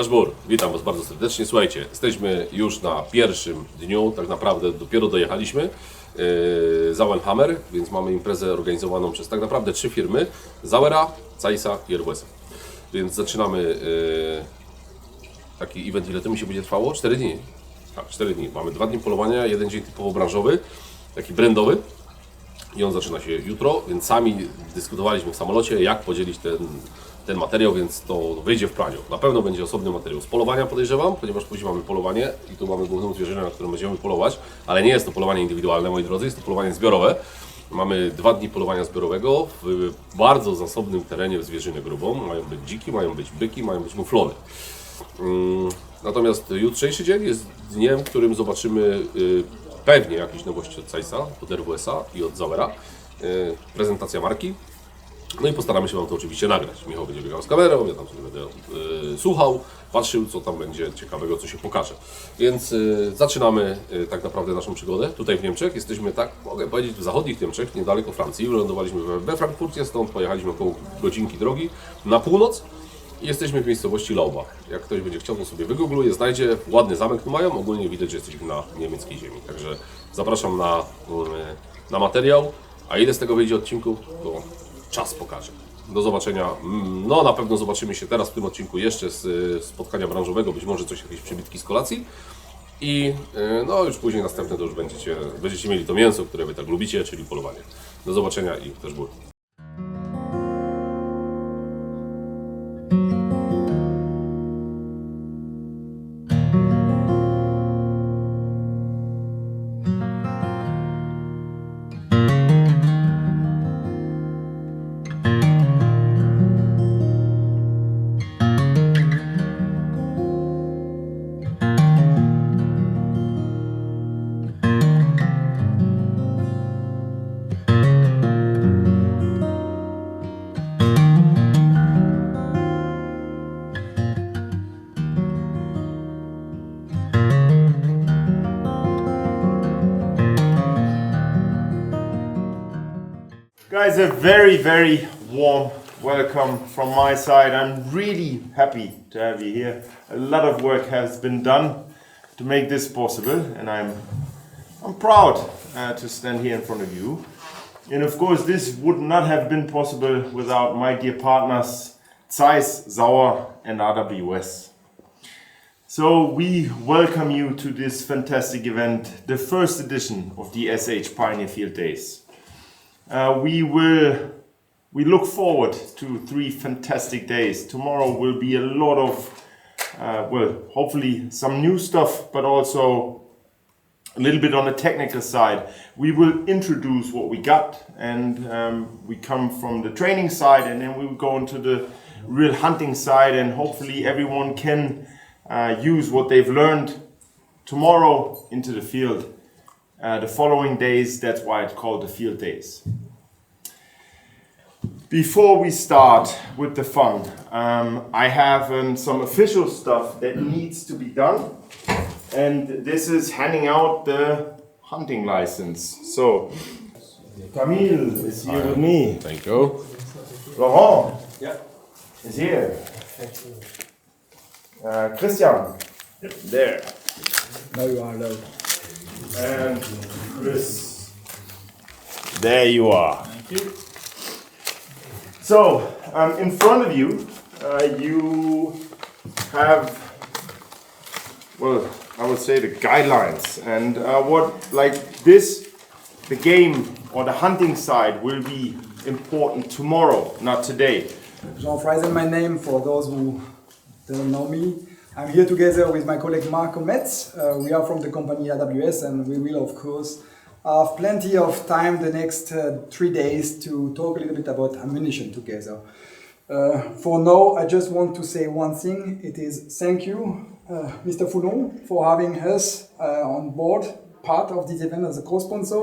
Dashboard, witam Was bardzo serdecznie. Słuchajcie, jesteśmy już na pierwszym dniu, tak naprawdę dopiero dojechaliśmy. Sauer, więc mamy imprezę organizowaną przez tak naprawdę 3 firmy: Sauera, Zeissa i RWS. Więc zaczynamy taki event. Ile to mi się będzie trwało? 4 dni. Tak, 4 dni. Mamy 2 dni polowania, 1 dzień typowo branżowy, taki brandowy. I on zaczyna się jutro, więc sami dyskutowaliśmy w samolocie, jak podzielić ten materiał, więc to wyjdzie w praniu. Na pewno będzie osobny materiał z polowania, podejrzewam, ponieważ później mamy polowanie i tu mamy główną zwierzynę, na którą będziemy polować, ale nie jest to polowanie indywidualne, moi drodzy, jest to polowanie zbiorowe. Mamy 2 dni polowania zbiorowego w bardzo zasobnym terenie w zwierzynę grubą. Mają być dziki, mają być byki, mają być muflony. Natomiast jutrzejszy dzień jest dniem, w którym zobaczymy pewnie jakieś nowości od Zeissa, od RWS-a i od Sauera. Prezentacja marki. No i postaramy się Wam to oczywiście nagrać. Michał będzie biegał z kamerą, ja tam sobie będę słuchał, patrzył, co tam będzie ciekawego, co się pokaże. Więc zaczynamy tak naprawdę naszą przygodę tutaj w Niemczech. Jesteśmy, tak mogę powiedzieć, w zachodnich Niemczech, niedaleko Francji. Wylądowaliśmy we Frankfurcie, stąd pojechaliśmy około godzinki drogi na północ. I jesteśmy w miejscowości Laubach. Jak ktoś będzie chciał, to sobie wygoogluje, znajdzie. Ładny zamek tu mają. Ogólnie widać, że jesteśmy na niemieckiej ziemi. Także zapraszam na materiał. A ile z tego wyjdzie odcinków, to czas pokaże. Do zobaczenia. No na pewno zobaczymy się teraz w tym odcinku jeszcze z spotkania branżowego. Być może jakieś przybitki z kolacji. I no już później następne to już będziecie mieli to mięso, które Wy tak lubicie, czyli polowanie. Do zobaczenia i też było. Guys, a very warm welcome from my side. I'm really happy to have you here. A lot of work has been done to make this possible, and I'm proud to stand here in front of you. And of course, this would not have been possible without my dear partners Zeiss, Sauer and RWS. So we welcome you to this fantastic event, the first edition of the SH Pioneer Fielddays. We look forward to 3 fantastic days. Tomorrow will be a lot of, hopefully some new stuff, but also a little bit on the technical side. We will introduce what we got, and we come from the training side, and then we will go into the real hunting side, and hopefully everyone can use what they've learned tomorrow into the field. The following days, that's why it's called the field days. Before we start with the fun, I have some official stuff that needs to be done, and this is handing out the hunting license. So, Camille is here with me. Thank you. Laurent is here. Christian, there. Now you are allowed. And Chris, there you are. Thank you. So, in front of you, you have, I would say the guidelines, and the game or the hunting side will be important tomorrow, not today. Jean Friesen, my name, for those who don't know me. I'm here together with my colleague Marco Metz. We are from the company AWS, and we will, of course, have plenty of time the next 3 days to talk a little bit about ammunition together. For now, I just want to say one thing. It is thank you, Mr. Foulon, for having us on board, part of this event as a co-sponsor.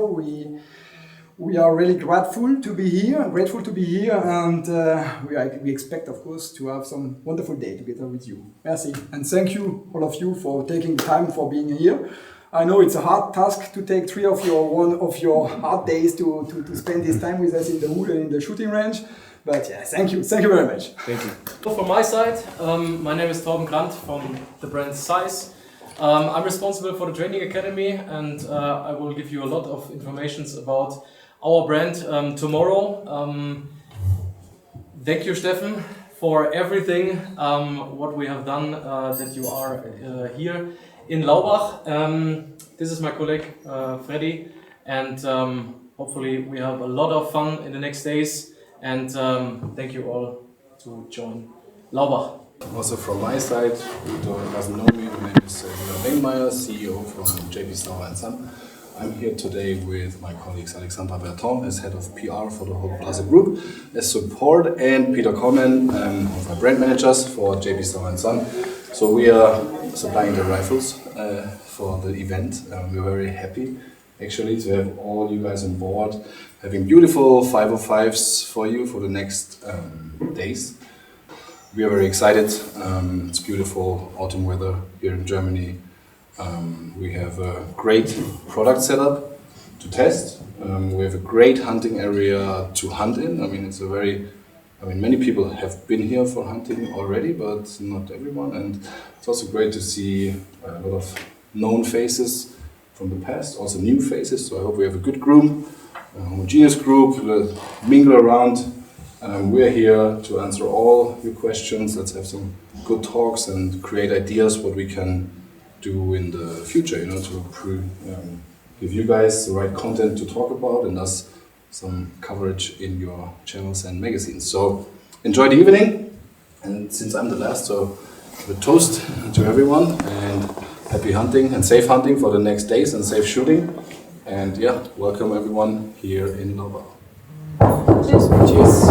We are really grateful to be here, and we expect, of course, to have some wonderful day together with you. Merci, and thank you, all of you, for taking time for being here. I know it's a hard task to take 3 of your hard days to spend this time with us in the wood and in the shooting range, But yeah, thank you very much. Thank you. So from my side, my name is Torben Grant from the brand Size. I'm responsible for the training academy, and I will give you a lot of information about our brand tomorrow. Thank you, Steffen, for everything what we have done that you are here in Laubach. This is my colleague Freddy, and hopefully we have a lot of fun in the next days. And thank you all to join Laubach. Also from my side, who doesn't know me, my name is Julian Wengmeier, CEO from JP Sauer and Son. I'm here today with my colleagues Alexandra Berton as head of PR for the whole Plaza Group, as support, and Peter Connan, one of my brand managers for JP Sauer and Son. So we are supplying the rifles for the event. We're very happy actually to have all you guys on board, having beautiful 505s for you for the next days. We are very excited. It's beautiful autumn weather here in Germany. We have a great product setup to test. We have a great hunting area to hunt in. I mean, many people have been here for hunting already, but not everyone. And it's also great to see a lot of known faces from the past, also new faces. So I hope we have a good group, a homogeneous group, we'll mingle around. We're here to answer all your questions. Let's have some good talks and create ideas what we can do in the future, to give you guys the right content to talk about and us some coverage in your channels and magazines. So enjoy the evening, and since I'm the last, so a toast to everyone, and happy hunting and safe hunting for the next days and safe shooting. And yeah, welcome everyone here in Laubach. Cheers.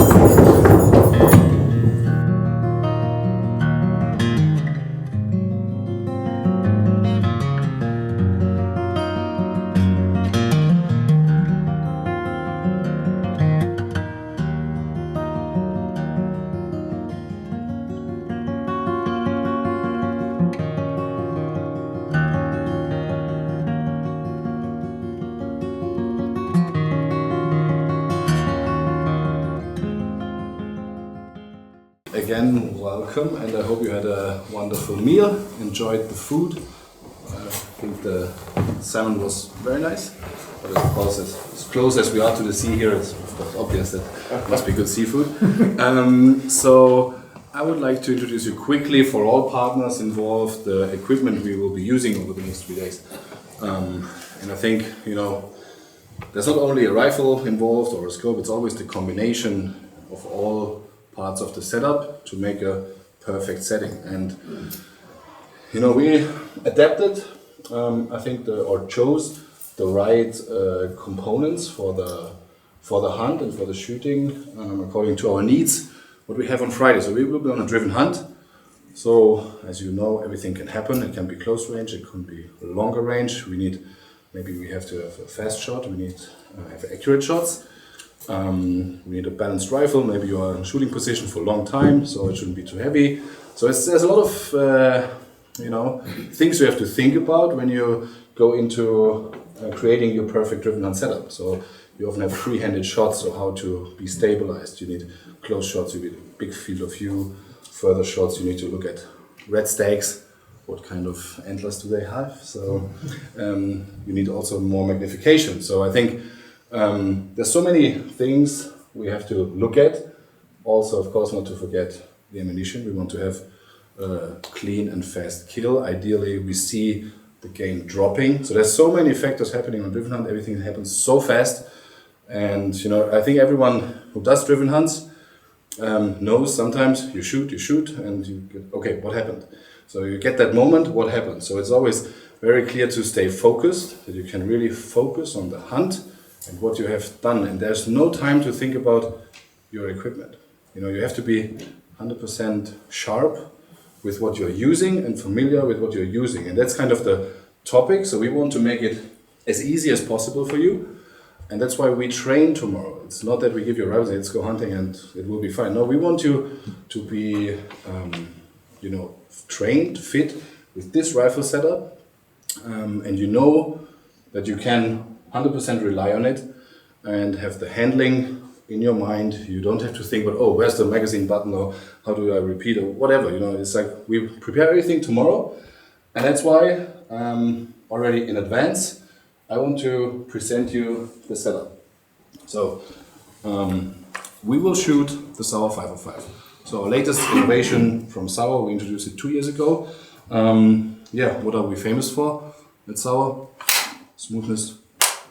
Again, welcome, and I hope you had a wonderful meal, enjoyed the food. I think the salmon was very nice, but of course, as close as we are to the sea here, it's of course obvious that it must be good seafood. So I would like to introduce you quickly for all partners involved, the equipment we will be using over the next 3 days. And I think, there's not only a rifle involved or a scope, it's always the combination of all parts of the setup to make a perfect setting. And we adapted, I think, or chose the right components for the hunt and for the shooting according to our needs. What we have on Friday, so we will be on a driven hunt. So as you know, everything can happen. It can be close range, it can be longer range. Maybe we have to have a fast shot. We need to have accurate shots. We need a balanced rifle. Maybe you are in shooting position for a long time, so it shouldn't be too heavy. So there's a lot of things you have to think about when you go into creating your perfect driven hunt setup. So you often have free-handed shots, so how to be stabilized. You need close shots, you need a big field of view. Further shots, you need to look at red stacks. What kind of antlers do they have? So you need also more magnification. So I think there's so many things we have to look at. Also, of course, not to forget the ammunition. We want to have a clean and fast kill. Ideally, we see the game dropping. So there's so many factors happening on driven hunt. Everything happens so fast. And I think everyone who does driven hunts knows sometimes you shoot, and you get, okay, what happened? So you get that moment, what happened? So it's always very clear to stay focused, that you can really focus on the hunt and what you have done. And there's no time to think about your equipment. You have to be 100% sharp with what you're using and familiar with what you're using. And that's kind of the topic. So we want to make it as easy as possible for you. And that's why we train tomorrow. It's not that we give you a rifle and let's go hunting and it will be fine. No, we want you to be, trained, fit with this rifle setup. And that you can 100% rely on it and have the handling in your mind. You don't have to think about, oh, where's the magazine button, or how do I repeat, or whatever. You know, it's like we prepare everything tomorrow, and that's why already in advance I want to present you the setup. So we will shoot the Sauer 505. So our latest innovation from Sauer, we introduced it 2 years ago. Yeah, what are we famous for at Sauer? Smoothness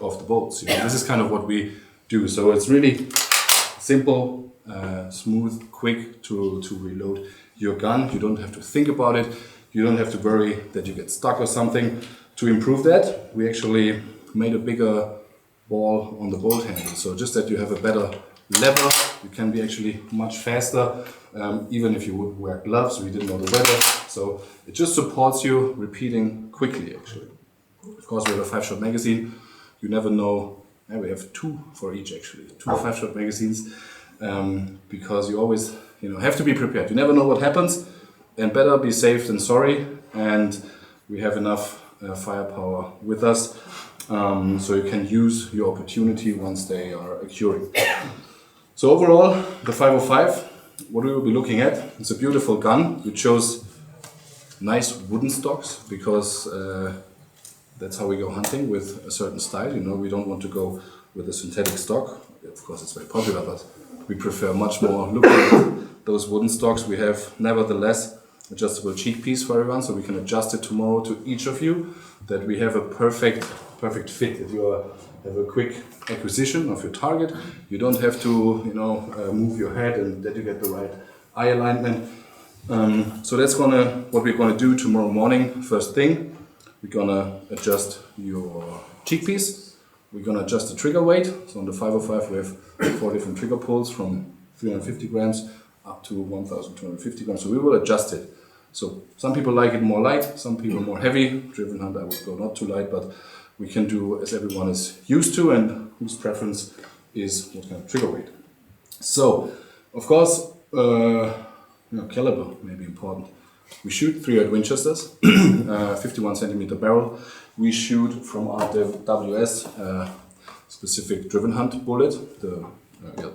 of the bolts. You know, this is kind of what we do. So it's really simple, smooth, quick to reload your gun. You don't have to think about it. You don't have to worry that you get stuck or something. To improve that, we actually made a bigger ball on the bolt handle. So just that you have a better lever, you can be actually much faster, even if you would wear gloves, we didn't know the weather. So it just supports you repeating quickly actually. Of course, we have a 5-shot magazine. You never know, we have 2 for each actually, 2 5-shot magazines, because you always have to be prepared. You never know what happens, and better be safe than sorry. And we have enough firepower with us, so you can use your opportunity once they are occurring. So overall, the 505, what we will be looking at, it's a beautiful gun. We chose nice wooden stocks because that's how we go hunting with a certain style. We don't want to go with a synthetic stock. Of course, it's very popular, but we prefer much more looking at those wooden stocks. We have nevertheless adjustable cheek piece for everyone, so we can adjust it tomorrow to each of you, that we have a perfect fit. If you have a quick acquisition of your target, you don't have to move your head and that you get the right eye alignment. So that's what we're gonna do tomorrow morning. First thing, we're gonna adjust your cheek piece. We're gonna adjust the trigger weight. So on the 505 we have 4 different trigger pulls from 350 grams up to 1,250 grams. So we will adjust it. So some people like it more light, some people more heavy. Driven hunt, I would go not too light, but we can do as everyone is used to and whose preference is what kind of trigger weight. So, of course, caliber may be important. We shoot 308 Winchesters, 51 centimeter barrel. We shoot from our WS specific driven hunt bullet, the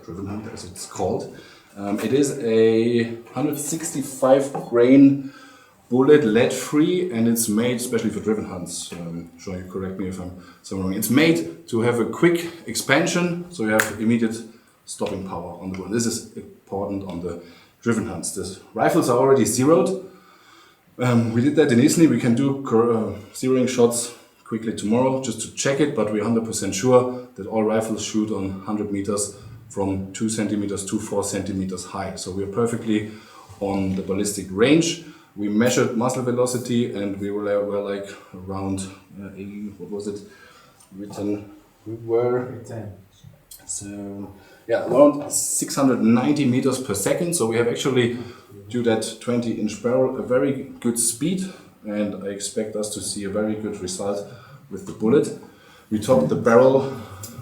driven hunt as it's called. It is a 165 grain bullet, lead-free, and it's made especially for driven hunts. Sure, you correct me if I'm wrong. It's made to have a quick expansion, so you have immediate stopping power on the bullet. This is important on the driven hunts. The rifles are already zeroed. We did that in Italy. We can do zeroing shots quickly tomorrow just to check it, but we're 100% sure that all rifles shoot on 100 meters from 2 centimeters to 4 centimeters high. So we're perfectly on the ballistic range. We measured muzzle velocity and we were like around, what was it? Around 690 meters per second. So we have actually, due that 20-inch barrel, a very good speed, and I expect us to see a very good result with the bullet. We topped the barrel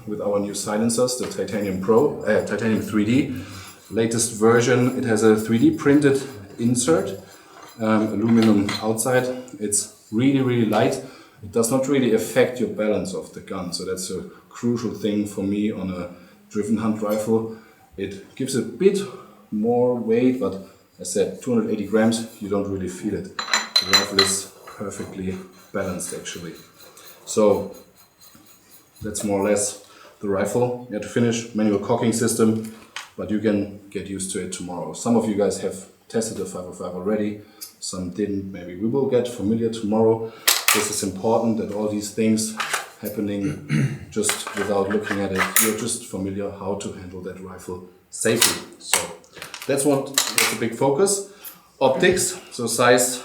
with our new silencers, the Titanium 3D. Latest version, it has a 3D printed insert, aluminum outside. It's really, really light. It does not really affect your balance of the gun, so that's a crucial thing for me on a driven hunt rifle. It gives a bit more weight, but as I said, 280 grams, you don't really feel it. The rifle is perfectly balanced actually. So that's more or less the rifle. You have to finish, manual cocking system, but you can get used to it tomorrow. Some of you guys have tested the 505 already, some didn't. Maybe we will get familiar tomorrow. This is important that all these things happening just without looking at it, you're just familiar how to handle that rifle safely. So that's a big focus. Optics, so size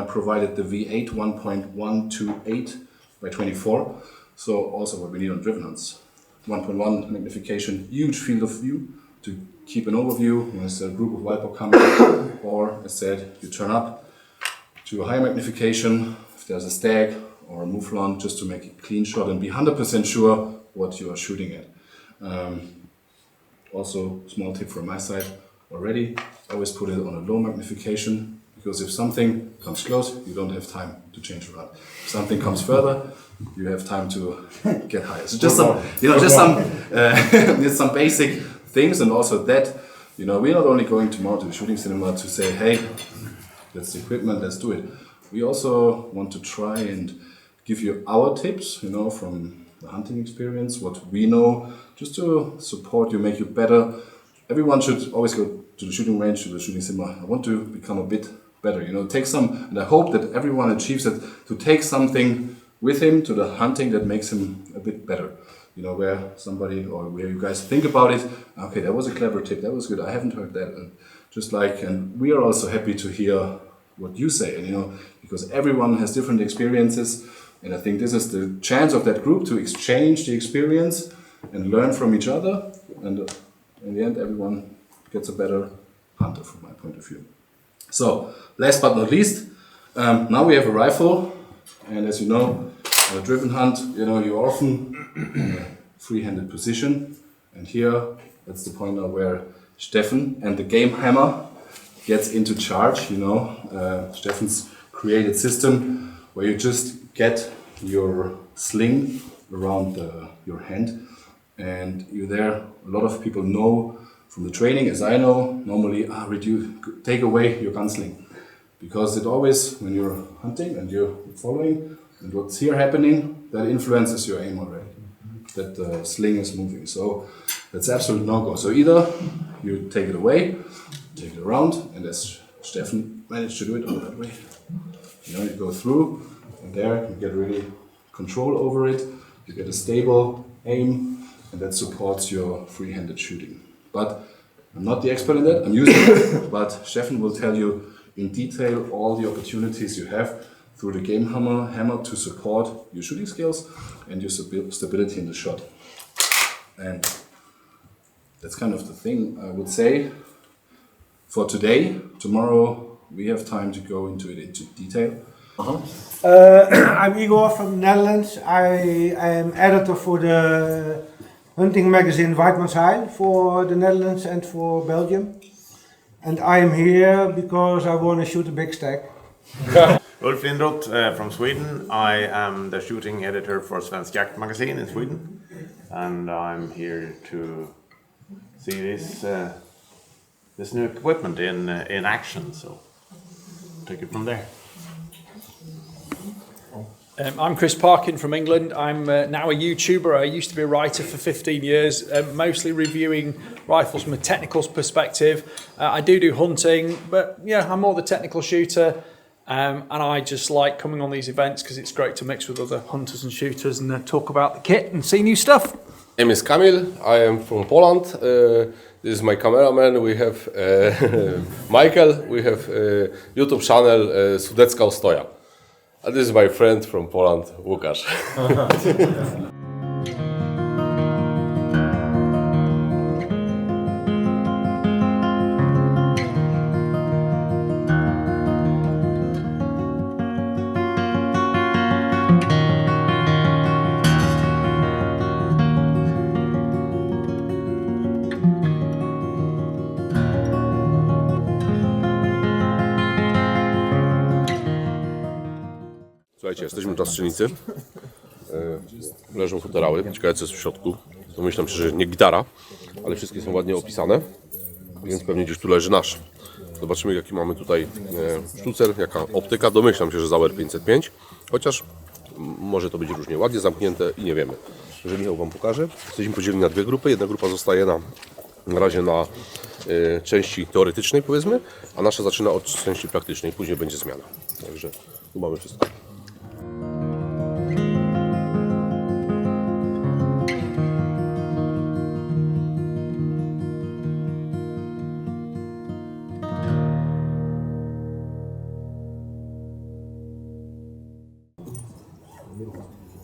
provided the V8 1.128 by 24. So also what we need on driven hunts. 1.1 magnification, huge field of view to keep an overview when there's a group of wild boar coming, or as said, you turn up to a higher magnification if there's a stag or a mouflon, just to make a clean shot and be 100% sure what you are shooting at. Also, small tip from my side already, always put it on a low magnification, because if something comes close, you don't have time to change around. If something comes further, you have time to get higher. So just some basic things, and also that, you know, we're not only going tomorrow to the shooting cinema to say, hey, that's the equipment, let's do it. We also want to try and give you our tips, you know, from the hunting experience, what we know, just to support you, make you better. Everyone should always go to the shooting range, to the shooting cinema. I want to become a bit better, you know, take some, and I hope that everyone achieves it, to take something with him to the hunting that makes him a bit better. You know, where somebody, or where you guys think about it, okay, that was a clever tip, that was good, I haven't heard that. And just like, and we are also happy to hear what you say, and you know, because everyone has different experiences, and I think this is the chance of that group to exchange the experience and learn from each other, and in the end everyone gets a better hunter from my point of view. So, last but not least, now we have a rifle, and as you know, on a driven hunt, you know, you're often in a free-handed position, and here, that's the point now where Steffen and the game hammer gets into charge, you know. Steffen's created system where you just get your sling around your hand, and you're there. A lot of people know from the training, as I know, normally take away your gunsling, because it always, when you're hunting and you're following, and what's here happening, that influences your aim already, that the sling is moving. So that's absolute no-go. So either you take it away, take it around, and as Steffen managed to do it all that way, you know, you go through, and there you get really control over it, you get a stable aim, and that supports your free-handed shooting. But I'm not the expert in that, I'm using it, but Steffen will tell you in detail all the opportunities you have through the game hammer to support your shooting skills and your stability in the shot. And that's kind of the thing I would say for today. Tomorrow we have time to go into detail. I'm Igor from the Netherlands. I am editor for the hunting magazine Weidmannsheil for the Netherlands and for Belgium. And I am here because I want to shoot a big stack. Ulf Lindroth from Sweden. I am the shooting editor for Svensk Jakt magazine in Sweden, and I'm here to see this new equipment in action. So take it from there. I'm Chris Parkin from England. I'm now a YouTuber. I used to be a writer for 15 years, mostly reviewing rifles from a technical perspective. I do hunting, but yeah, I'm more the technical shooter. And I just like coming on these events because it's great to mix with other hunters and shooters and talk about the kit and see new stuff. My name is Kamil, I am from Poland. This is my cameraman, we have Michael, we have YouTube channel SUDECKA OSTOJA. And this is my friend from Poland, Łukasz. Słuchajcie, jesteśmy na strzelnicy. Leżą futerały. Ciekawe, co jest w środku. Domyślam się, że nie gitara, ale wszystkie są ładnie opisane, więc pewnie gdzieś tu leży nasz. Zobaczymy, jaki mamy tutaj sztucer, jaka optyka. Domyślam się, że Sauer 505, chociaż może to być różnie. Ładnie zamknięte i nie wiemy. Że Michał Wam pokaże. Jesteśmy podzieleni na dwie grupy. Jedna grupa zostaje na razie na części teoretycznej, powiedzmy, a nasza zaczyna od części praktycznej. Później będzie zmiana. Także tu mamy wszystko.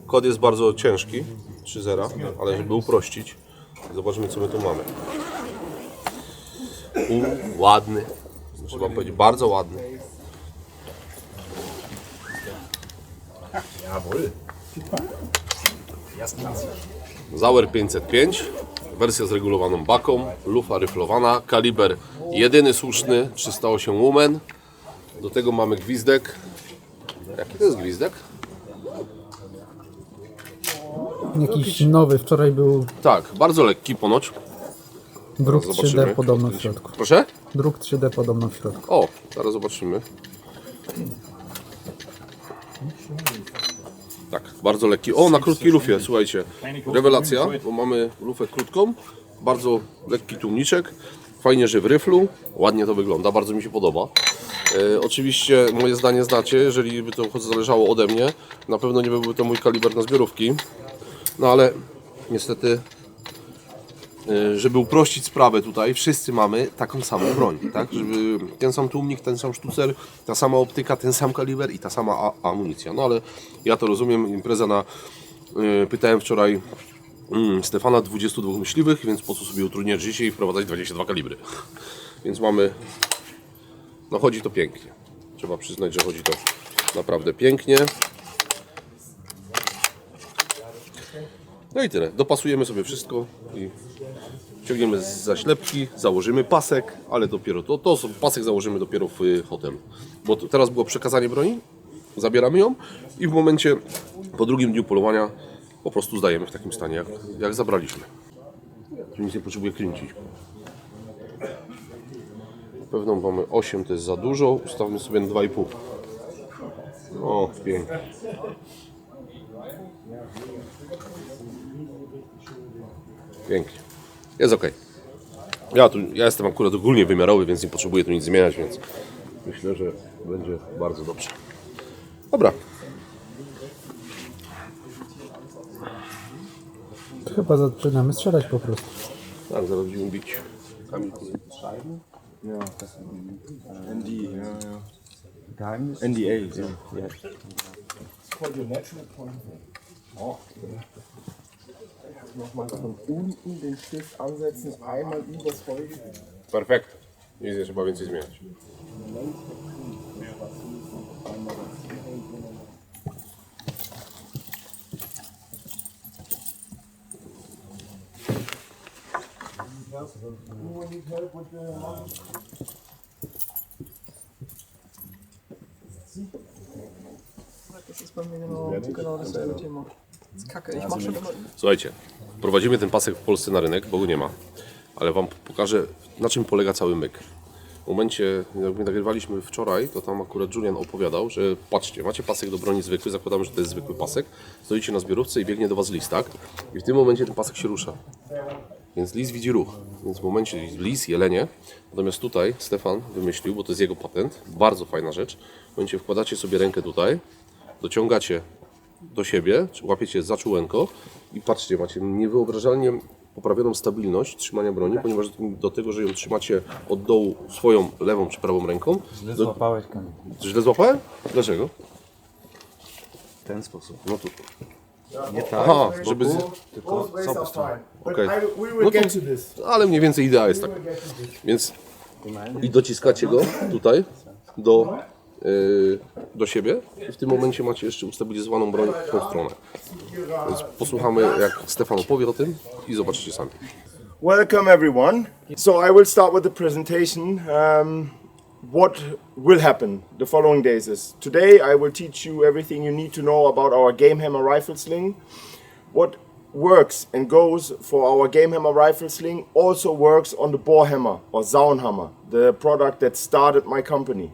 Kod jest bardzo ciężki, 3.0, ale żeby uprościć, zobaczmy, co my tu mamy. Ładny, muszę Wam powiedzieć, bardzo ładny. Sauer 505, wersja z regulowaną baką, lufa ryflowana, kaliber jedyny słuszny, 308 lumen. Do tego mamy gwizdek. Jaki to jest gwizdek? Jakiś nowy, wczoraj był... Tak, bardzo lekki ponoć. Druk Zaraz 3D zobaczymy. podobno w środku. Proszę? Druk 3D podobno w środku. O, zaraz zobaczymy. Tak, bardzo lekki. O, na krótkiej lufie, słuchajcie. Rewelacja, bo mamy lufę krótką, bardzo lekki tłumniczek, fajnie, że w ryflu, ładnie to wygląda, bardzo mi się podoba. Oczywiście moje zdanie znacie, jeżeli by to zależało ode mnie, na pewno nie byłby to mój kaliber na zbiorówki, no ale niestety, żeby uprościć sprawę tutaj, wszyscy mamy taką samą broń, tak? Żeby ten sam tłumnik, ten sam sztucer, ta sama optyka, ten sam kaliber i ta sama amunicja. No ale ja to rozumiem, impreza na... pytałem wczoraj Stefana, 22 myśliwych, więc po co sobie utrudniać życie i wprowadzać 22 kalibry. Więc mamy... No chodzi to pięknie. Trzeba przyznać, że chodzi to naprawdę pięknie. No i tyle. Dopasujemy sobie wszystko i ciągniemy z zaślepki, założymy pasek, ale dopiero pasek założymy dopiero w hotelu. Bo teraz było przekazanie broni, zabieramy ją i w momencie po drugim dniu polowania po prostu zdajemy w takim stanie, jak zabraliśmy. Tu nic nie potrzebuje kręcić. Na pewno mamy 8, to jest za dużo, ustawmy sobie na 2,5. O, pięknie. Pięknie. Jest ok. Ja jestem akurat ogólnie wymiarowy, więc nie potrzebuję tu nic zmieniać, więc myślę, że będzie bardzo dobrze. Dobra. Chyba zaczynamy strzelać po prostu. Tak, zaraz będziemy bić. Ja, das ND, ja, ja. Geheimnis? NDA, ja. Nochmal von unten den Stift ansetzen, einmal übers Feuer. Perfekt. Nic nie trzeba więcej zmieniać. Das ist bei mir genau dasselbe Thema. Das ist kacke, ich mach schon immer. Słuchajcie, prowadzimy ten pasek w Polsce na rynek, bo go nie ma. Ale Wam pokażę, na czym polega cały myk. W momencie, jak my nagrywaliśmy wczoraj, to tam akurat Julian opowiadał, że patrzcie, macie pasek do broni zwykły, zakładamy, że to jest zwykły pasek, stoicie na zbiorówce i biegnie do Was lis, tak? I w tym momencie ten pasek się rusza. Więc lis widzi ruch. Więc w momencie lis, jelenie, natomiast tutaj Stefan wymyślił, bo to jest jego patent, bardzo fajna rzecz. W momencie wkładacie sobie rękę tutaj, dociągacie do siebie, łapiecie za czółenko i patrzcie, macie niewyobrażalnie poprawioną stabilność trzymania broni, ponieważ do tego, że ją trzymacie od dołu swoją lewą czy prawą ręką. Źle złapałeś, Kamil. Źle złapałem? Dlaczego? W ten sposób. No to... Nie tak, Aha, żeby... tylko z obu stron. Okej. No to, ale mniej więcej idea jest taka. Więc i dociskacie go tutaj do siebie i w tym momencie macie jeszcze ustabilizowaną broń w tą stronę. Więc posłuchamy, jak Stefan opowie o tym i zobaczycie sami. Welcome everyone. So I will start with the presentation. What will happen the following days is today I will teach you everything you need to know about our Game Hammer rifle sling. What works and goes for our Game Hammer rifle sling also works on the bore hammer or Zaunhammer, the product that started my company.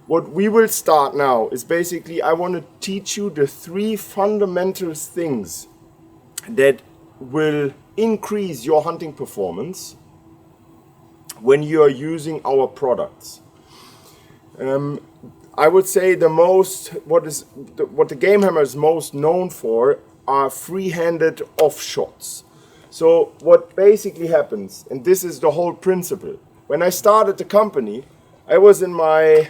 What we will start now is basically I want to teach you the 3 fundamental things that will increase your hunting performance when you are using our products. I would say what the Game Hammer is most known for are free-handed off shots. So what basically happens, and this is the whole principle. When I started the company, I was in my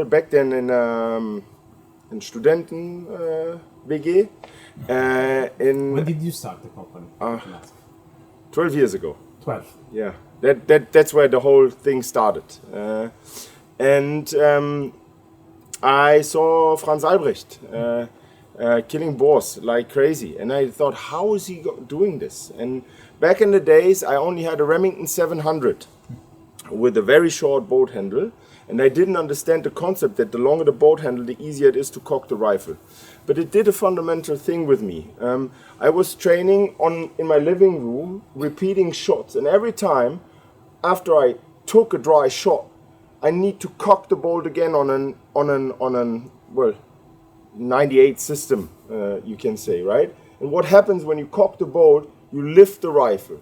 back then in Studenten WG. When did you start the company? 12 years ago. 12. Yeah, that's where the whole thing started. I saw Franz Albrecht killing boars like crazy, and I thought, how is he doing this? And back in the days, I only had a Remington 700 with a very short bolt handle, And I didn't understand the concept that the longer the bolt handle, the easier it is to cock the rifle. But it did a fundamental thing with me. I was training in my living room, repeating shots. And every time, after I took a dry shot, I need to cock the bolt again on an 98 system, you can say, right? And what happens when you cock the bolt, you lift the rifle.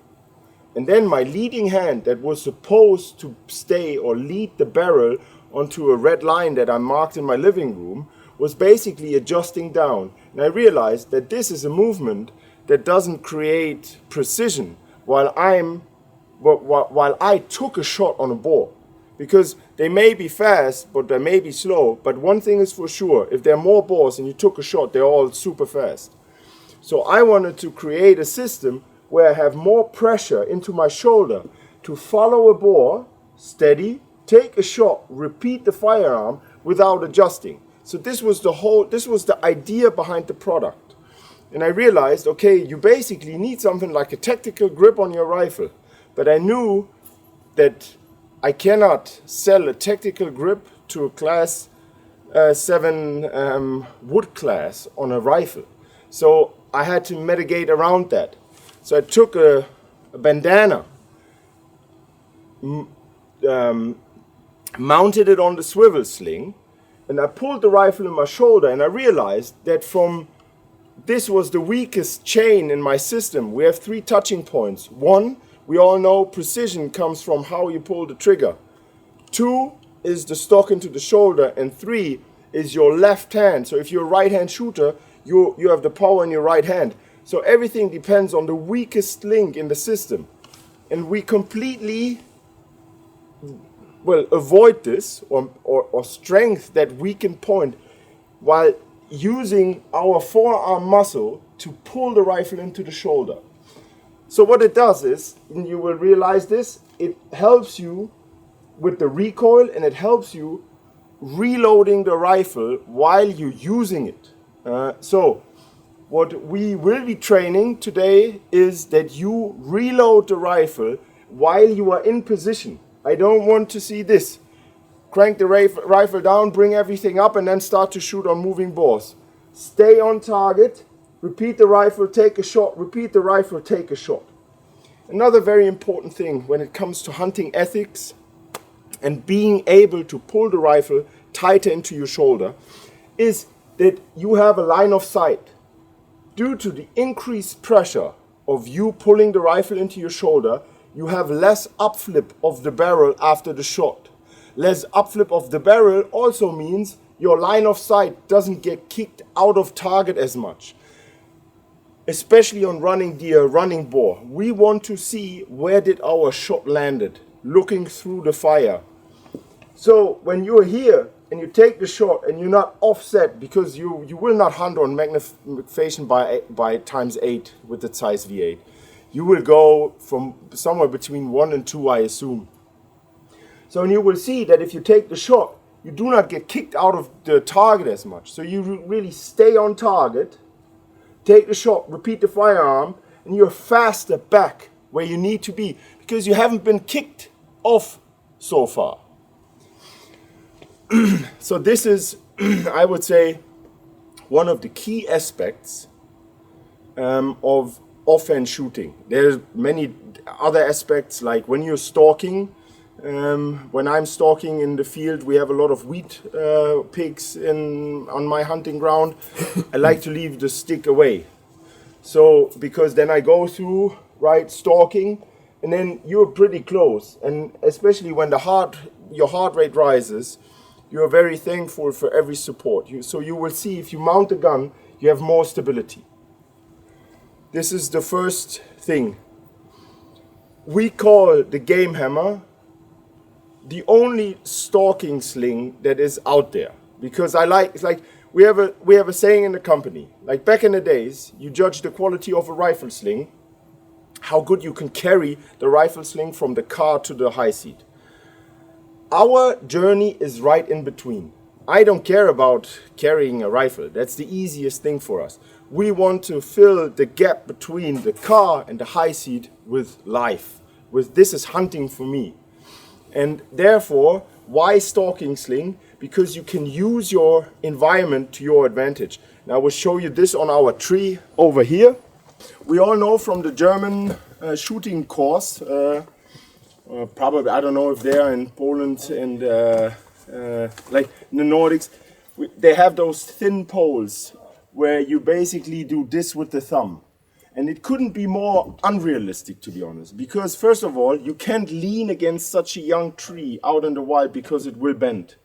And then my leading hand that was supposed to stay or lead the barrel onto a red line that I marked in my living room was basically adjusting down. And I realized that this is a movement that doesn't create precision while I took a shot on a bore. Because they may be fast, but they may be slow. But one thing is for sure, if there are more bores and you took a shot, they're all super fast. So I wanted to create a system where I have more pressure into my shoulder to follow a bore, steady, take a shot, repeat the firearm without adjusting. So this was the idea behind the product. And I realized, okay, you basically need something like a tactical grip on your rifle. But I knew that I cannot sell a tactical grip to a class 7 wood class on a rifle. So I had to mitigate around that. So I took a bandana, mounted it on the swivel sling, and I pulled the rifle in my shoulder, and I realized that this was the weakest chain in my system. We have 3 touching points. 1, we all know precision comes from how you pull the trigger. 2 is the stock into the shoulder, and 3 is your left hand. So if you're a right-hand shooter, you have the power in your right hand. So everything depends on the weakest link in the system. And we completely avoid this or strength that weakened point while using our forearm muscle to pull the rifle into the shoulder. So what it does is, and you will realize this, it helps you with the recoil and it helps you reloading the rifle while you're using it. So what we will be training today is that you reload the rifle while you are in position. I don't want to see this. Crank the rifle down, bring everything up, and then start to shoot on moving bores. Stay on target, repeat the rifle, take a shot, repeat the rifle, take a shot. Another very important thing when it comes to hunting ethics and being able to pull the rifle tighter into your shoulder is that you have a line of sight. Due to the increased pressure of you pulling the rifle into your shoulder, you have less upflip of the barrel after the shot. Less upflip of the barrel also means your line of sight doesn't get kicked out of target as much. Especially on running deer, running boar. We want to see where did our shot landed, looking through the fire. So when you're here and you take the shot and you're not offset, because you will not hunt on magnification by times 8 with the size V8. You will go from somewhere between 1 and 2, I assume. So and you will see that if you take the shot, you do not get kicked out of the target as much. So you really stay on target, take the shot, repeat the firearm, and you're faster back where you need to be because you haven't been kicked off so far. So this is, I would say, one of the key aspects of offhand shooting. There's many other aspects, like when you're stalking. When I'm stalking in the field, we have a lot of wheat pigs on my hunting ground. I like to leave the stick away. So, because then I go through, right, stalking, and then you're pretty close. And especially when your heart rate rises, you're very thankful for every support. So you will see if you mount the gun, you have more stability. This is the first thing. We call the game hammer the only stalking sling that is out there, because it's like we have a saying in the company, like back in the days, you judge the quality of a rifle sling, how good you can carry the rifle sling from the car to the high seat. Our journey is right in between. I don't care about carrying a rifle. That's the easiest thing for us. We want to fill the gap between the car and the high seat with life. This is hunting for me. And therefore, Why stalking sling? Because you can use your environment to your advantage. Now I will show you this on our tree over here. We all know from the German shooting course, probably, I don't know if they're in Poland and like in the Nordics, they have those thin poles where you basically do this with the thumb. And it couldn't be more unrealistic, to be honest, because first of all, you can't lean against such a young tree out in the wild because it will bend.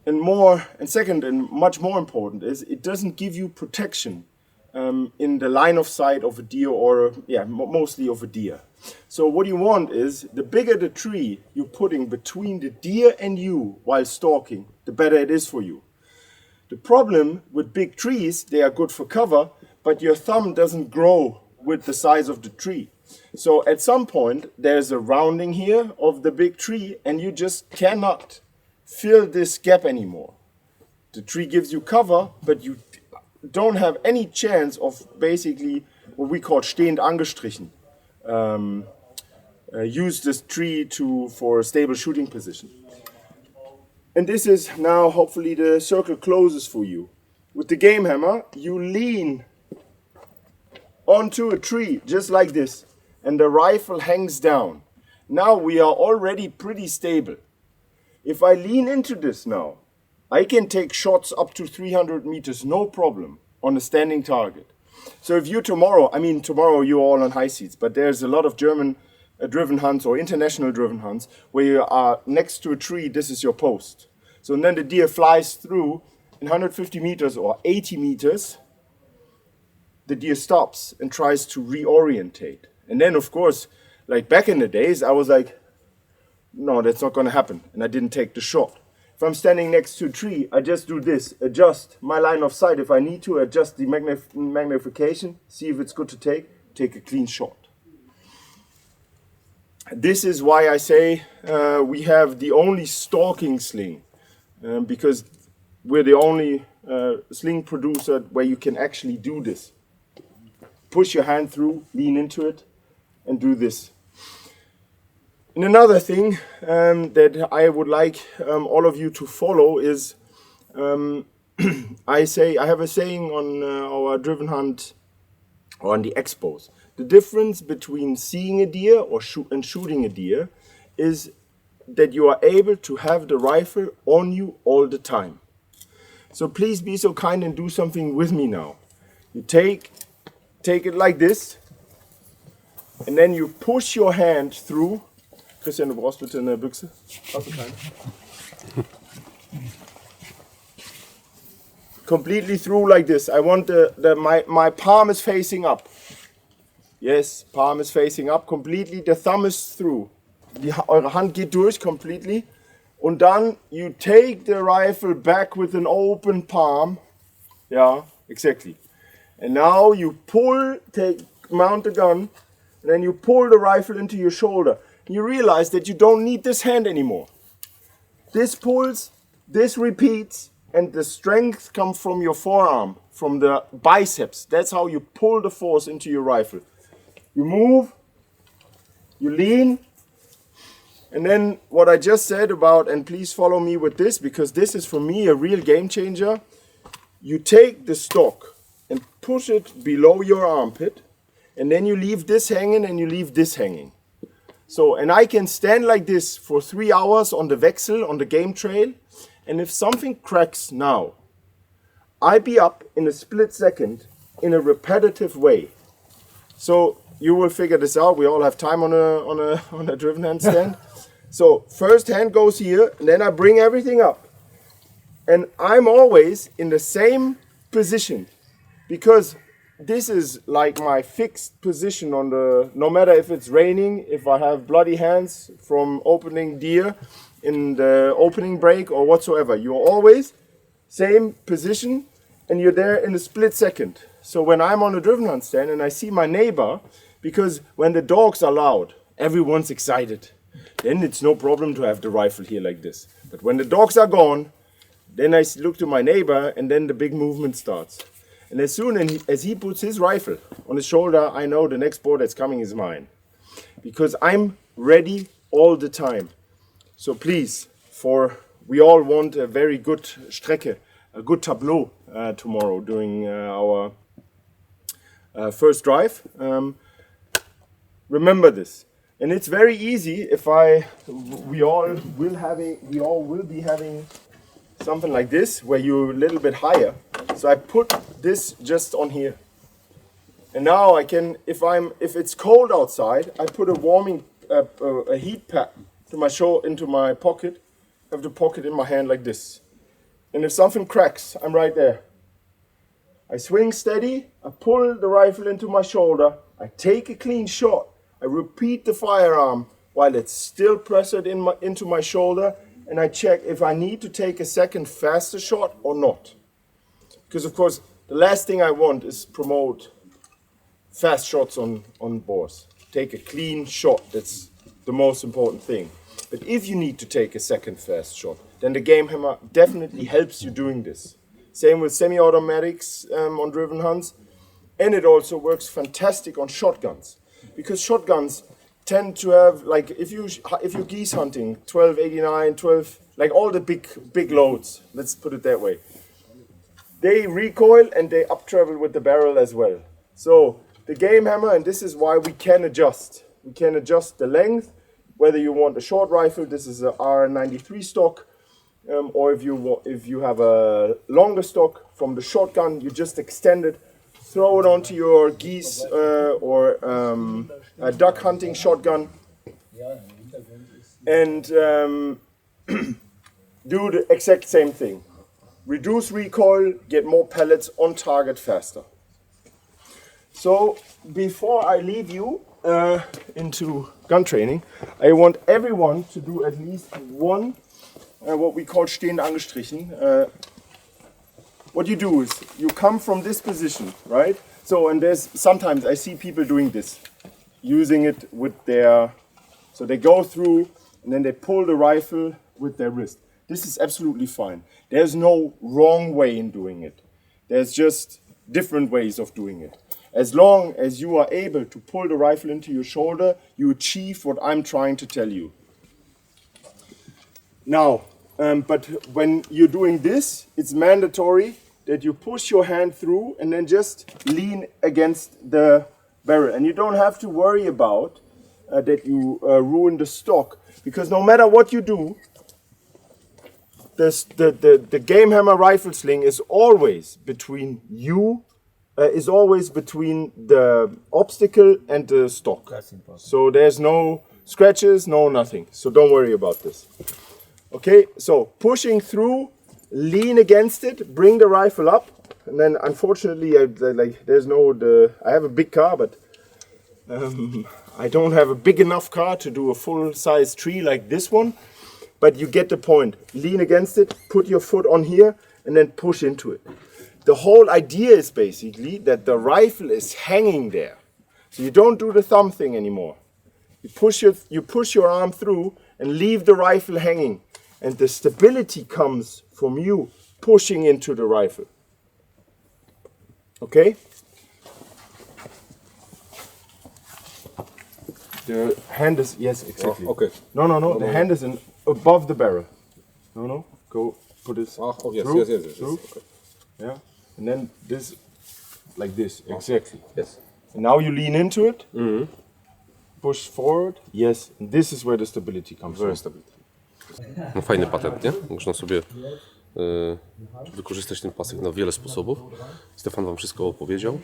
And second, and much more important, is it doesn't give you protection in the line of sight of a deer, or mostly of a deer. So what you want is, the bigger the tree you're putting between the deer and you while stalking, the better it is for you. The problem with big trees, they are good for cover, but your thumb doesn't grow with the size of the tree. So at some point, there's a rounding here of the big tree, and you just cannot fill this gap anymore. The tree gives you cover, but you don't have any chance of basically what we call stehend angestrichen. Use this tree for a stable shooting position. And this is now, hopefully the circle closes for you. With the game hammer, you lean onto a tree just like this, and the rifle hangs down. Now we are already pretty stable. If I lean into this now, I can take shots up to 300 meters, no problem, on a standing target. So if you tomorrow you're all on high seats, but there's a lot of German driven hunts or international driven hunts where you are next to a tree, this is your post. So then the deer flies through in 150 meters or 80 meters, the deer stops and tries to reorientate. And then of course, like back in the days, I was like, no, that's not gonna happen. And I didn't take the shot. If I'm standing next to a tree, I just do this, adjust my line of sight. If I need to, adjust the magnification, see if it's good to take a clean shot. This is why I say we have the only stalking sling, because we're the only sling producer where you can actually do this. Push your hand through, lean into it, and do this. And another thing that I would like all of you to follow is, I have a saying on our driven hunt, or on the expos. The difference between seeing a deer and shooting a deer is that you are able to have the rifle on you all the time. So please be so kind and do something with me now. You take it like this, and then you push your hand through. Christian, du brauchst bitte eine Büchse. Hast du keine? Completely through like this. I want my palm is facing up. Yes, palm is facing up completely. The thumb is through. Eure Hand geht durch completely. Und dann you take the rifle back with an open palm. Yeah, exactly. And now you mount the gun, and then you pull the rifle into your shoulder. And you realize that you don't need this hand anymore. This pulls, this repeats, and the strength comes from your forearm, from the biceps. That's how you pull the force into your rifle. You move, you lean, and then what I just said about, and please follow me with this, because this is for me a real game changer. You take the stock and push it below your armpit, and then you leave this hanging and you leave this hanging. So, and I can stand like this for 3 hours on the Wechsel, on the game trail, and if something cracks now, I be up in a split second in a repetitive way. So you will figure this out. We all have time on a driven hand stand. So first hand goes here, and then I bring everything up, and I'm always in the same position, because this is like my fixed position no matter if it's raining, if I have bloody hands from opening deer in the opening break or whatsoever. You're always same position, and you're there in a split second. So when I'm on a driven hunt stand and I see my neighbor, because when the dogs are loud, everyone's excited. Then it's no problem to have the rifle here like this. But when the dogs are gone, then I look to my neighbor, and then the big movement starts. And as soon as he puts his rifle on his shoulder, I know the next boar that's coming is mine. Because I'm ready all the time. So please, we all want a very good Strecke, a good tableau tomorrow during our first drive. Remember this, and it's very easy if we all will be having something like this where you're a little bit higher. So I put this just on here, and now I can, if it's cold outside, I put a heat pad into my pocket. I have the pocket in my hand like this, and if something cracks, I'm right there. I swing steady, I pull the rifle into my shoulder, I take a clean shot, I repeat the firearm while it's still pressed into my shoulder, and I check if I need to take a second faster shot or not. Because of course, the last thing I want is promote fast shots on bores. Take a clean shot, that's the most important thing. But if you need to take a second fast shot, then the game hammer definitely helps you doing this. Same with semi-automatics on driven hunts, and it also works fantastic on shotguns, because shotguns tend to have, like, if you geese hunting 1289, 12, like all the big loads, let's put it that way, they recoil and they up travel with the barrel as well. So the game hammer, and this is why we can adjust the length, whether you want a short rifle, this is a R93 stock, or if you have a longer stock from the shotgun, you just extend it, throw it onto your geese or a duck hunting shotgun, and do the exact same thing. Reduce recoil, get more pellets on target faster. So before I leave you into gun training, I want everyone to do at least one what we call stehend angestrichen. What you do is you come from this position, right? So, and sometimes I see people doing this, using it with so they go through and then they pull the rifle with their wrist. This is absolutely fine. There's no wrong way in doing it. There's just different ways of doing it. As long as you are able to pull the rifle into your shoulder, you achieve what I'm trying to tell you. Now, but when you're doing this, it's mandatory that you push your hand through and then just lean against the barrel. And you don't have to worry about that you ruin the stock, because no matter what you do, the game hammer rifle sling is always between you, is always between the obstacle and the stock. So there's no scratches, no nothing. So don't worry about this. Okay, so pushing through, lean against it, bring the rifle up, and then unfortunately, I have a big car, but I don't have a big enough car to do a full-size tree like this one. But you get the point. Lean against it, put your foot on here, and then push into it. The whole idea is basically that the rifle is hanging there. So you don't do the thumb thing anymore. You push your arm through and leave the rifle hanging. And the stability comes from you pushing into the rifle. Okay? The hand is, yes, exactly. Oh, okay. No. The hand is above the barrel. No. Go put it through. Yes. Okay. Yeah. And then this, like this, exactly. Yes. And now you lean into it. Mm-hmm. Push forward. Yes. And this is where the stability comes from. No, fajny patent, nie? Można sobie wykorzystać ten pasek na wiele sposobów. Stefan wam wszystko opowiedział.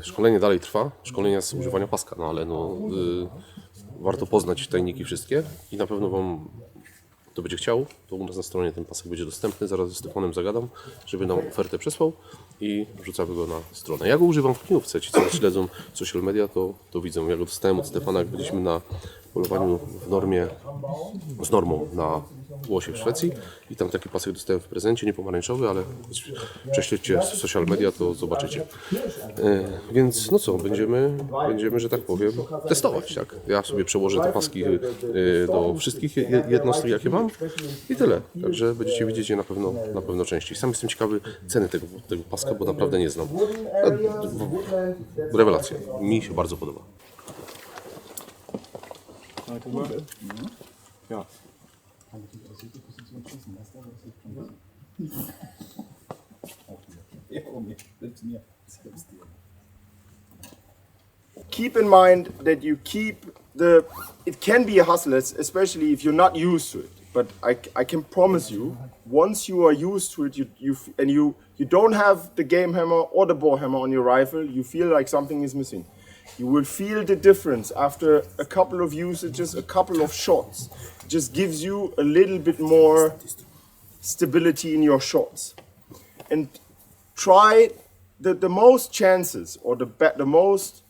Szkolenie dalej trwa. Szkolenia z używania paska, no ale warto poznać tajniki wszystkie i na pewno wam kto będzie chciał, to u nas na stronie ten pasek będzie dostępny. Zaraz ze Stefanem zagadam, żeby nam ofertę przesłał i wrzucamy go na stronę. Ja go używam w kniówce. Ci, co śledzą social media, to widzą. Ja go dostałem od Stefana, jak byliśmy na polowaniu z normą na łosie w Szwecji i tam taki pasek dostałem w prezencie, nie pomarańczowy, ale prześledźcie social media, to zobaczycie. Więc no co, będziemy, że tak powiem, testować, tak? Ja sobie przełożę te paski do wszystkich jednostek, jakie mam i tyle. Także będziecie widzieć je na pewno częściej. Sam jestem ciekawy ceny tego paska, bo naprawdę nie znam. Rewelacja. Mi się bardzo podoba. Ja. Keep in mind that you keep it can be a hustle, especially if you're not used to it. But I can promise you, once you are used to it, you don't have the game hammer or the ball hammer on your rifle, you feel like something is missing. You will feel the difference after a couple of usages, a couple of shots. It just gives you a little bit more stability in your shots. And try the most chances or the most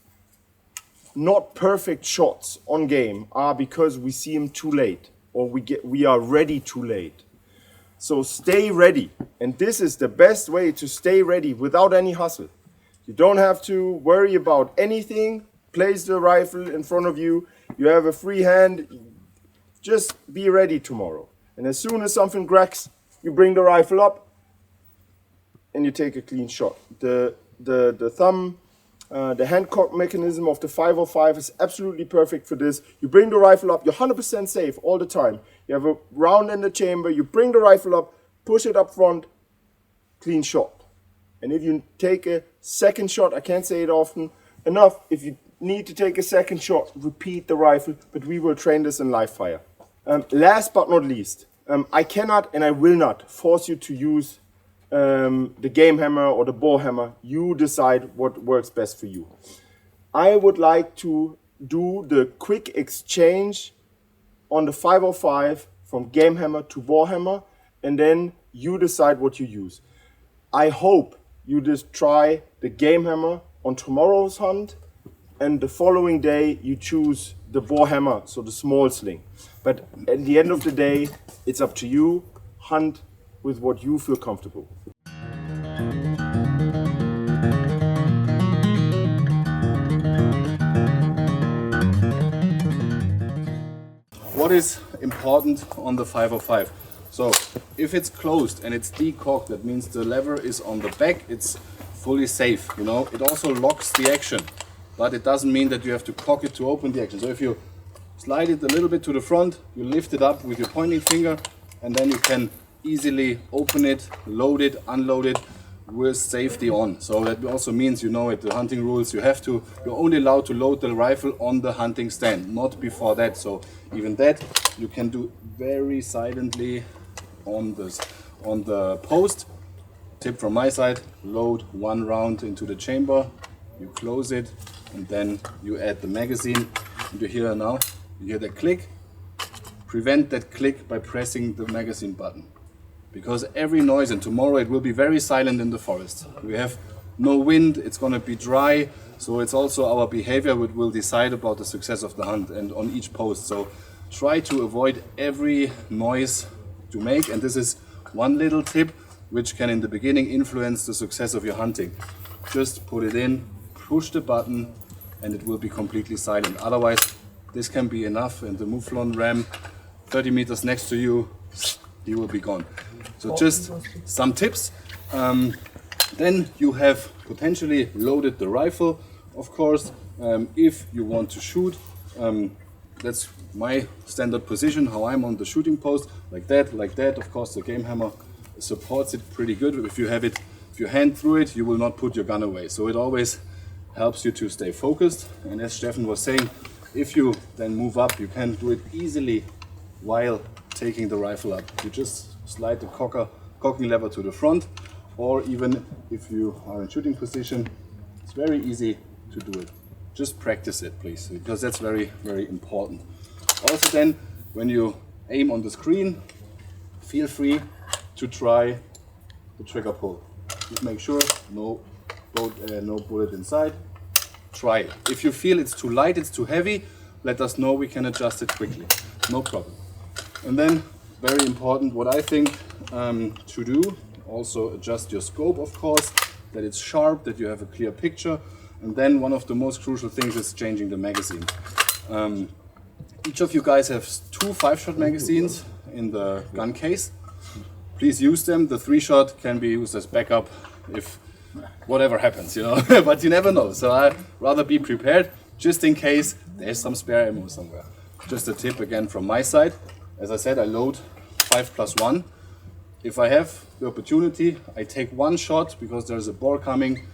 not perfect shots on game are because we see them too late or we are ready too late. So stay ready, and this is the best way to stay ready without any hustle. You don't have to worry about anything. Place the rifle in front of you. You have a free hand. Just be ready tomorrow. And as soon as something cracks, you bring the rifle up and you take a clean shot. The thumb, the hand cock mechanism of the 505 is absolutely perfect for this. You bring the rifle up, you're 100% safe all the time. You have a round in the chamber, you bring the rifle up, push it up front, clean shot. And if you take a second shot, I can't say it often enough, if you need to take a second shot, repeat the rifle, but we will train this in live fire. Last but not least, I cannot and I will not force you to use the game hammer or the ball hammer. You decide what works best for you. I would like to do the quick exchange on the 505 from game hammer to ball hammer, and then you decide what you use. I hope you just try the game hammer on tomorrow's hunt, and the following day you choose the ball hammer, so the small sling. But at the end of the day, it's up to you. Hunt with what you feel comfortable. What is important on the 505? So if it's closed and it's decocked, that means the lever is on the back, it's fully safe, you know. It also locks the action, but it doesn't mean that you have to cock it to open the action. So if you slide it a little bit to the front, you lift it up with your pointing finger, and then you can easily open it, load it, unload it with safety on. So that also means, you know, at the hunting rules, you're only allowed to load the rifle on the hunting stand, not before that. So even that you can do very silently on the post. Tip from my side: load one round into the chamber, you close it, and then you add the magazine. And you hear now, you hear that click. Prevent that click by pressing the magazine button, because every noise, and tomorrow it will be very silent in the forest. We have no wind, it's going to be dry, so it's also our behavior which will decide about the success of the hunt and on each post. So try to avoid every noise to make, and this is one little tip which can in the beginning influence the success of your hunting. Just put it in, push the button, and it will be completely silent. Otherwise this can be enough, and the mouflon ram 30 meters next to you, he will be gone. So just some tips. Then you have potentially loaded the rifle, of course. If you want to shoot, that's my standard position, how I'm on the shooting post, like that, like that. Of course, the game hammer supports it pretty good. If you hand through it, you will not put your gun away. So it always helps you to stay focused. And as Steffen was saying, if you then move up, you can do it easily while taking the rifle up. You just slide the cocking lever to the front, or even if you are in shooting position, it's very easy to do it. Just practice it, please, because that's very, very important. Also then, when you aim on the screen, feel free to try the trigger pull. Just make sure no bullet inside. Try it. If you feel it's too light, it's too heavy, let us know, we can adjust it quickly. No problem. And then, very important, what I think to do, also adjust your scope, of course, that it's sharp, that you have a clear picture. And then one of the most crucial things is changing the magazine. Each of you guys have 2 5-shot magazines in the gun case. Please use them. The 3-shot can be used as backup if whatever happens, you know, but you never know. So I'd rather be prepared just in case there's some spare ammo somewhere. Just a tip again from my side. As I said, I load 5+1. If I have the opportunity, I take one shot because there's a ball coming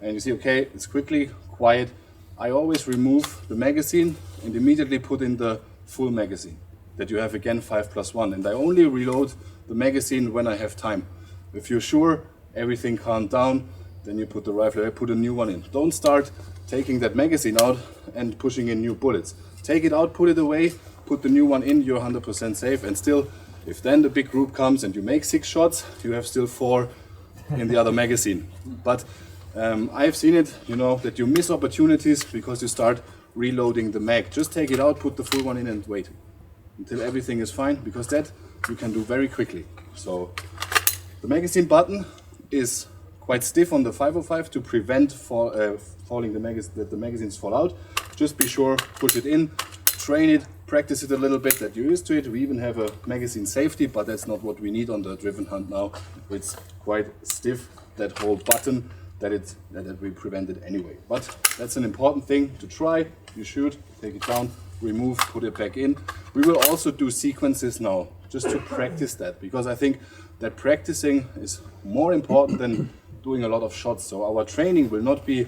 and you see, okay, it's quickly, quiet. I always remove the magazine and immediately put in the full magazine that you have again 5+1. And I only reload the magazine when I have time. If you're sure everything calmed down, then you put the rifle, put a new one in. Don't start taking that magazine out and pushing in new bullets. Take it out, put it away, put the new one in, you're 100% safe. And still, if then the big group comes and you make 6 shots, you have still 4 in the other magazine. But I've seen it, you know, that you miss opportunities because you start reloading the mag. Just take it out, put the full one in and wait until everything is fine, because that you can do very quickly. So the magazine button is quite stiff on the 505 to prevent falling that the magazines fall out. Just be sure, push it in, train it, practice it a little bit, that you're used to it. We even have a magazine safety, but that's not what we need on the driven hunt now. It's quite stiff, that whole button, that we prevent it anyway. But that's an important thing to try. You shoot, take it down, remove, put it back in. We will also do sequences now, just to practice that, because I think that practicing is more important than doing a lot of shots. So our training will not be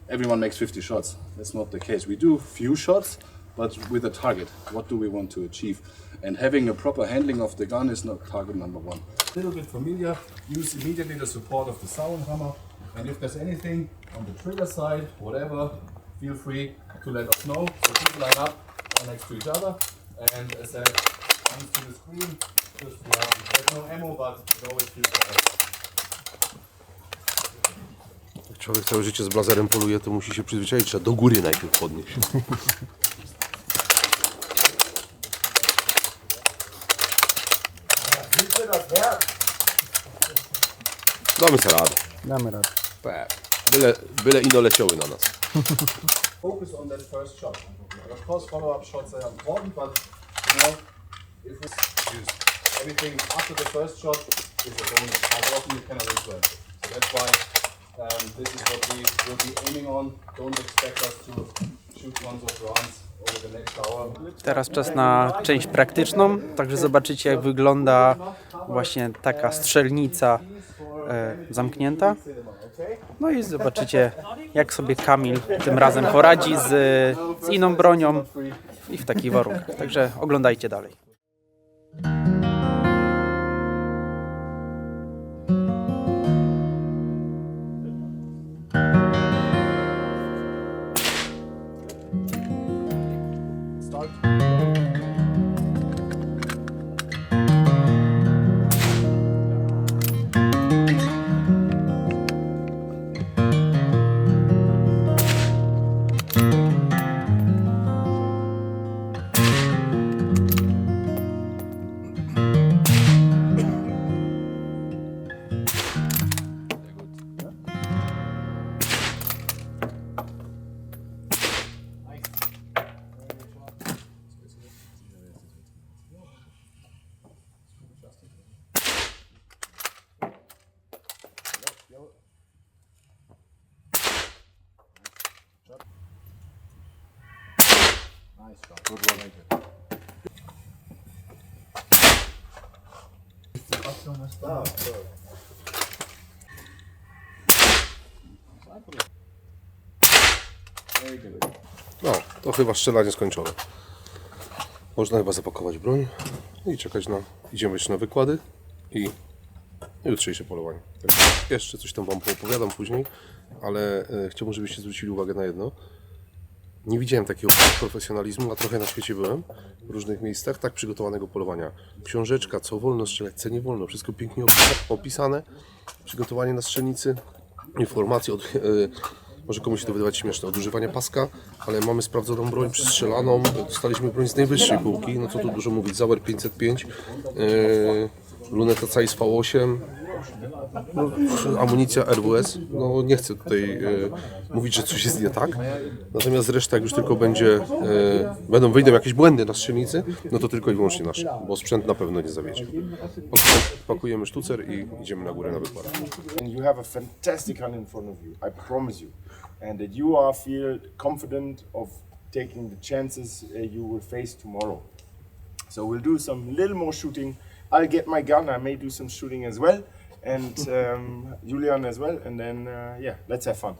everyone makes 50 shots. That's not the case. We do few shots, but with a target. What do we want to achieve? And having a proper handling of the gun is not target number 1. A little bit familiar, use immediately the support of the Sauer hammer. And if there's anything on the trigger side, whatever, feel free to let us know. So please line up next to each other. And as I said, comes to the screen, just there's no ammo, but it always feels better. Jak człowiek całe życie z blazerem poluje, to musi się przyzwyczaić, trzeba do góry najpierw podnieść. Damy sobie radę. Damy radę. Byle ino leciały na nas. Focus on that first shot. Of course, follow-up shots are important, but you know, if we use everything after the first shot is a bonus. How often you cannot influence it. So that's why this is what we will be aiming on. Don't expect us to shoot tons of rounds over the next hour. Teraz czas na część praktyczną, także zobaczycie, jak wygląda właśnie taka strzelnica zamknięta. No i zobaczycie, jak sobie Kamil tym razem poradzi z inną bronią i w takich warunkach. Także oglądajcie dalej. No, to chyba strzelanie skończone. Można chyba zapakować broń i czekać na... Idziemy jeszcze na wykłady i jutrzejsze polowanie. Tak, jeszcze coś tam wam poopowiadam później, ale chciałbym, żebyście zwrócili uwagę na jedno. Nie widziałem takiego profesjonalizmu, a trochę na świecie byłem, w różnych miejscach, tak przygotowanego polowania. Książeczka, co wolno strzelać, co nie wolno, wszystko pięknie opisane. Przygotowanie na strzelnicy, informacje od... Może komuś się to wydawać śmieszne, od używania paska, ale mamy sprawdzoną broń, przystrzelaną, dostaliśmy broń z najwyższej półki, no co tu dużo mówić, Sauer 505, luneta Zeiss V8, amunicja RWS, no nie chcę tutaj mówić, że coś jest nie tak, natomiast reszta jak już tylko wyjdą jakieś błędy na strzelnicy, no to tylko i wyłącznie nasze, bo sprzęt na pewno nie zawiedzie. Pakujemy sztucer i idziemy na górę na wykład. You have a fantastic hunt in front of you, I promise you. And that you feel confident of taking the chances you will face tomorrow. So we'll do some little more shooting. I'll get my gun. I may do some shooting as well, and Julian as well. And then yeah, let's have fun.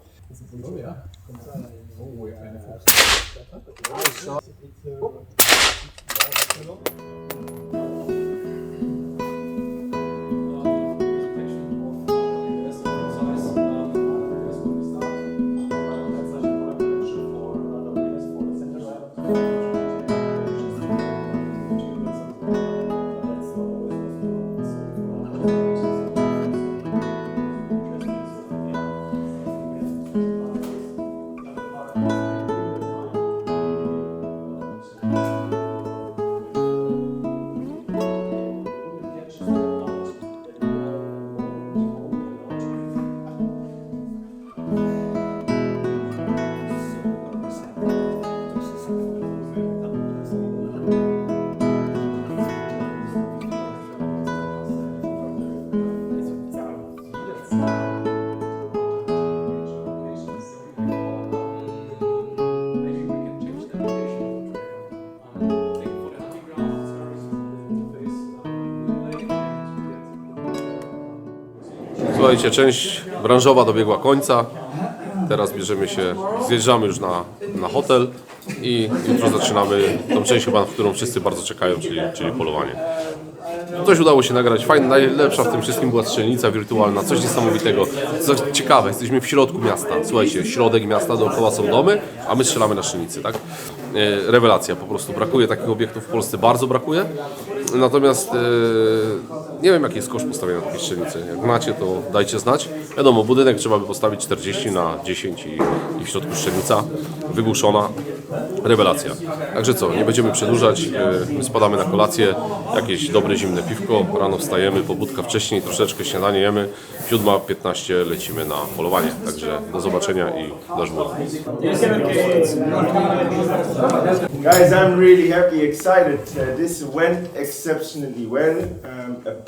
Słuchajcie, część branżowa dobiegła końca. Teraz zjeżdżamy już na hotel i jutro zaczynamy tą część chyba, w którą wszyscy bardzo czekają, czyli polowanie. Coś udało się nagrać, fajne, najlepsza w tym wszystkim była strzelnica wirtualna, coś niesamowitego, coś ciekawe, jesteśmy w środku miasta, słuchajcie, środek miasta, dookoła są domy, a my strzelamy na strzelnicy, tak? Rewelacja, po prostu brakuje takich obiektów w Polsce, bardzo brakuje, natomiast nie wiem jaki jest koszt postawienia takiej strzelnicy, jak macie to dajcie znać, wiadomo, budynek trzeba by postawić 40/10 i w środku strzelnica wygłuszona, rewelacja. Także co, nie będziemy przedłużać, my spadamy na kolację, jakieś dobre zimne piwko, rano wstajemy, pobudka wcześniej, troszeczkę śniadanie jemy, 7:15 lecimy na polowanie, także do zobaczenia i do żmuru. Guys, I'm really happy, excited. This went exceptionally well. A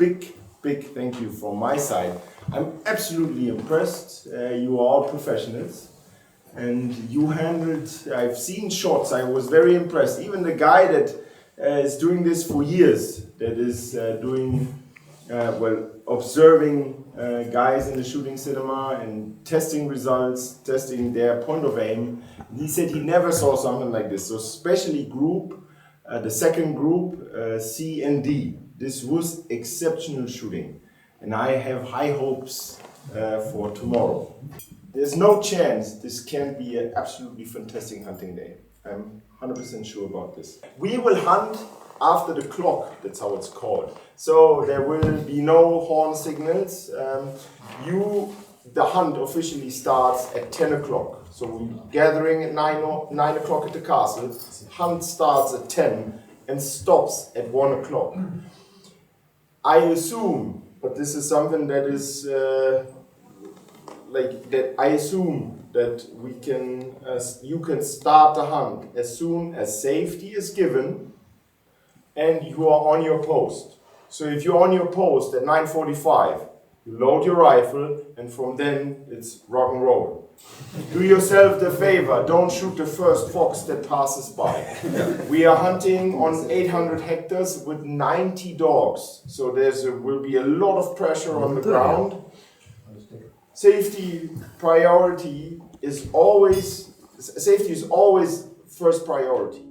big thank you from my side. I'm absolutely impressed. You are all professionals. And you handled, I've seen shots, I was very impressed. Even the guy that is doing this for years, that is observing guys in the shooting cinema and testing results, testing their point of aim. He said he never saw something like this. So especially the second group, C and D, this was exceptional shooting. And I have high hopes for tomorrow. There's no chance this can't be an absolutely fantastic hunting day. I'm 100% sure about this. We will hunt after the clock, that's how it's called. So there will be no horn signals. The hunt officially starts at 10 o'clock. So we're gathering at 9 o'clock at the castle. Hunt starts at 10 and stops at 1 o'clock. I assume, but this is something that is I assume that you can start the hunt as soon as safety is given and you are on your post. So if you're on your post at 9:45, you load your rifle and from then it's rock and roll. Do yourself the favor, don't shoot the first fox that passes by. We are hunting on 800 hectares with 90 dogs, so will be a lot of pressure on the ground. Safety is always first priority.